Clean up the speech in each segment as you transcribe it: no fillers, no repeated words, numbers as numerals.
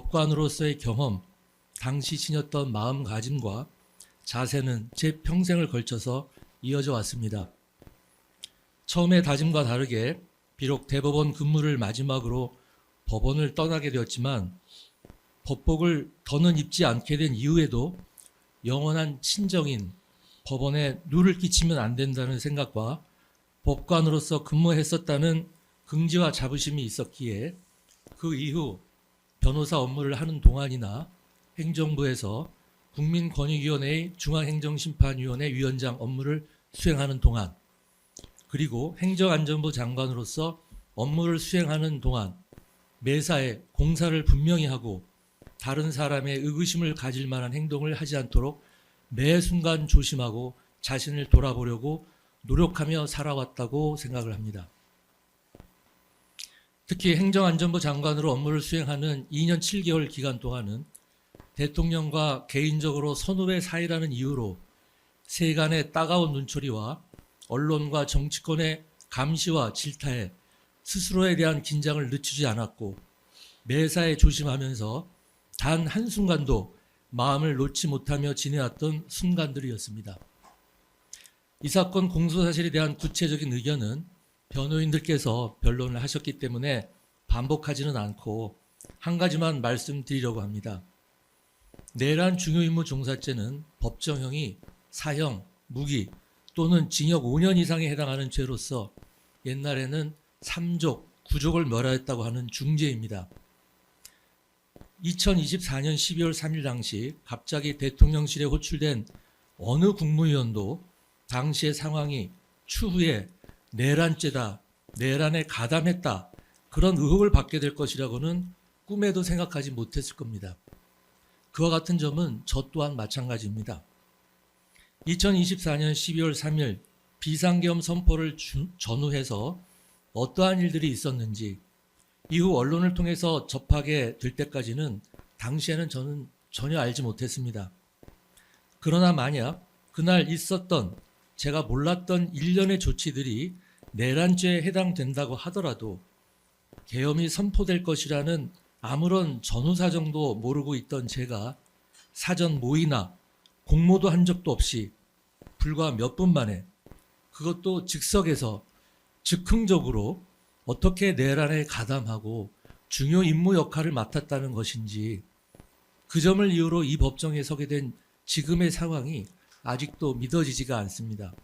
법관으로서의 경험, 당시 지녔던 마음가짐과 자세는 제 평생을 걸쳐서 이어져 왔습니다. 처음의 다짐과 다르게 비록 대법원 근무를 마지막으로 법원을 떠나게 되었지만 법복을 더는 입지 않게 된 이후에도 영원한 친정인 법원에 누를 끼치면 안 된다는 생각과 법관으로서 근무했었다는 긍지와 자부심이 있었기에 그 이후 변호사 업무를 하는 동안이나 행정부에서 국민권익위원회의 중앙행정심판위원회 위원장 업무를 수행하는 동안, 그리고 행정안전부 장관으로서 업무를 수행하는 동안 매사에 공사를 분명히 하고 다른 사람의 의구심을 가질 만한 행동을 하지 않도록 매 순간 조심하고 자신을 돌아보려고 노력하며 살아왔다고 생각을 합니다. 특히 행정안전부 장관으로 업무를 수행하는 2년 7개월 기간 동안은 대통령과 개인적으로 선후배 사이라는 이유로 세간의 따가운 눈초리와 언론과 정치권의 감시와 질타에 스스로에 대한 긴장을 늦추지 않았고 매사에 조심하면서 단 한순간도 마음을 놓지 못하며 지내왔던 순간들이었습니다. 이 사건 공소사실에 대한 구체적인 의견은 변호인들께서 변론을 하셨기 때문에 반복하지는 않고 한 가지만 말씀드리려고 합니다. 내란 중요임무 종사죄는 법정형이 사형, 무기 또는 징역 5년 이상에 해당하는 죄로서 옛날에는 3족, 9족을 멸하였다고 하는 중죄입니다. 2024년 12월 3일 당시 갑자기 대통령실에 호출된 어느 국무위원도 당시의 상황이 추후에 내란죄다, 내란에 가담했다, 그런 의혹을 받게 될 것이라고는 꿈에도 생각하지 못했을 겁니다. 그와 같은 점은 저 또한 마찬가지입니다. 2024년 12월 3일 비상계엄 선포를 전후해서 어떠한 일들이 있었는지 이후 언론을 통해서 접하게 될 때까지는 당시에는 저는 전혀 알지 못했습니다. 그러나 만약 그날 있었던 제가 몰랐던 일련의 조치들이 내란죄에 해당된다고 하더라도 계엄이 선포될 것이라는 아무런 전후사정도 모르고 있던 제가 사전 모의나 공모도 한 적도 없이 불과 몇 분 만에, 그것도 즉석에서 즉흥적으로 어떻게 내란에 가담하고 중요 임무 역할을 맡았다는 것인지, 그 점을 이유로 이 법정에 서게 된 지금의 상황이 아직도 믿어지지가 않습니다.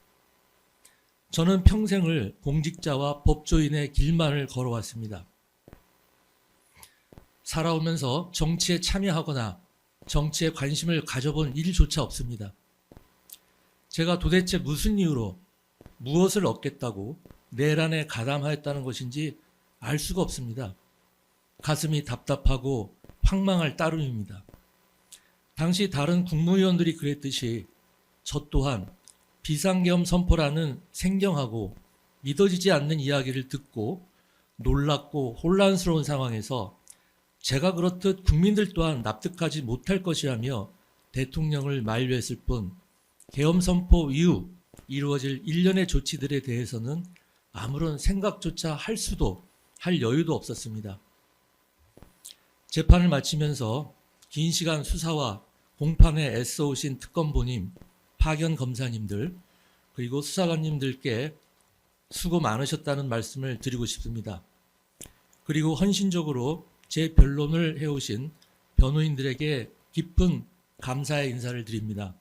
저는 평생을 공직자와 법조인의 길만을 걸어왔습니다. 살아오면서 정치에 참여하거나 정치에 관심을 가져본 일조차 없습니다. 제가 도대체 무슨 이유로 무엇을 얻겠다고 내란에 가담하였다는 것인지 알 수가 없습니다. 가슴이 답답하고 황망할 따름입니다. 당시 다른 국무위원들이 그랬듯이 저 또한 비상계엄 선포라는 생경하고 믿어지지 않는 이야기를 듣고 놀랍고 혼란스러운 상황에서 제가 그렇듯 국민들 또한 납득하지 못할 것이라며 대통령을 만류했을 뿐 계엄 선포 이후 이루어질 일련의 조치들에 대해서는 아무런 생각조차 할 여유도 없었습니다. 재판을 마치면서 긴 시간 수사와 공판에 애써오신 특검보님, 파견 검사님들, 그리고 수사관님들께 수고 많으셨다는 말씀을 드리고 싶습니다. 그리고 헌신적으로 제 변론을 해오신 변호인들에게 깊은 감사의 인사를 드립니다.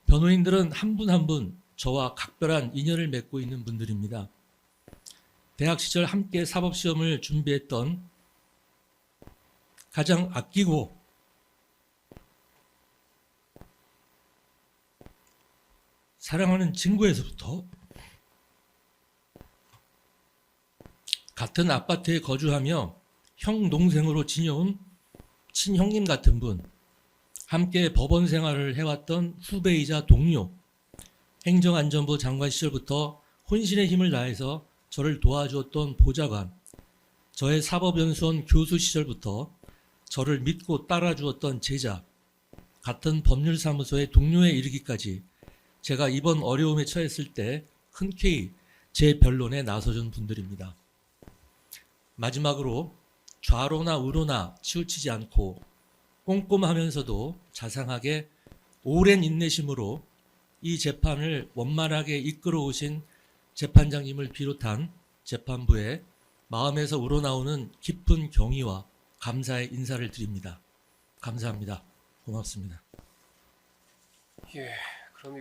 변호인들은 한 분 한 분 저와 각별한 인연을 맺고 있는 분들입니다. 대학 시절 함께 사법시험을 준비했던 가장 아끼고 사랑하는 친구에서부터 같은 아파트에 거주하며 형 동생으로 지내온 친형님 같은 분, 함께 법원 생활을 해왔던 후배이자 동료, 행정안전부 장관 시절부터 혼신의 힘을 다해서 저를 도와주었던 보좌관, 저의 사법연수원 교수 시절부터 저를 믿고 따라주었던 제자, 같은 법률사무소의 동료에 이르기까지 제가 이번 어려움에 처했을 때 흔쾌히 제 변론에 나서준 분들입니다. 마지막으로 좌로나 우로나 치우치지 않고 꼼꼼하면서도 자상하게 오랜 인내심으로 이 재판을 원만하게 이끌어 오신 재판장님을 비롯한 재판부에 마음에서 우러나오는 깊은 경의와 감사의 인사를 드립니다. 감사합니다. 고맙습니다. 예.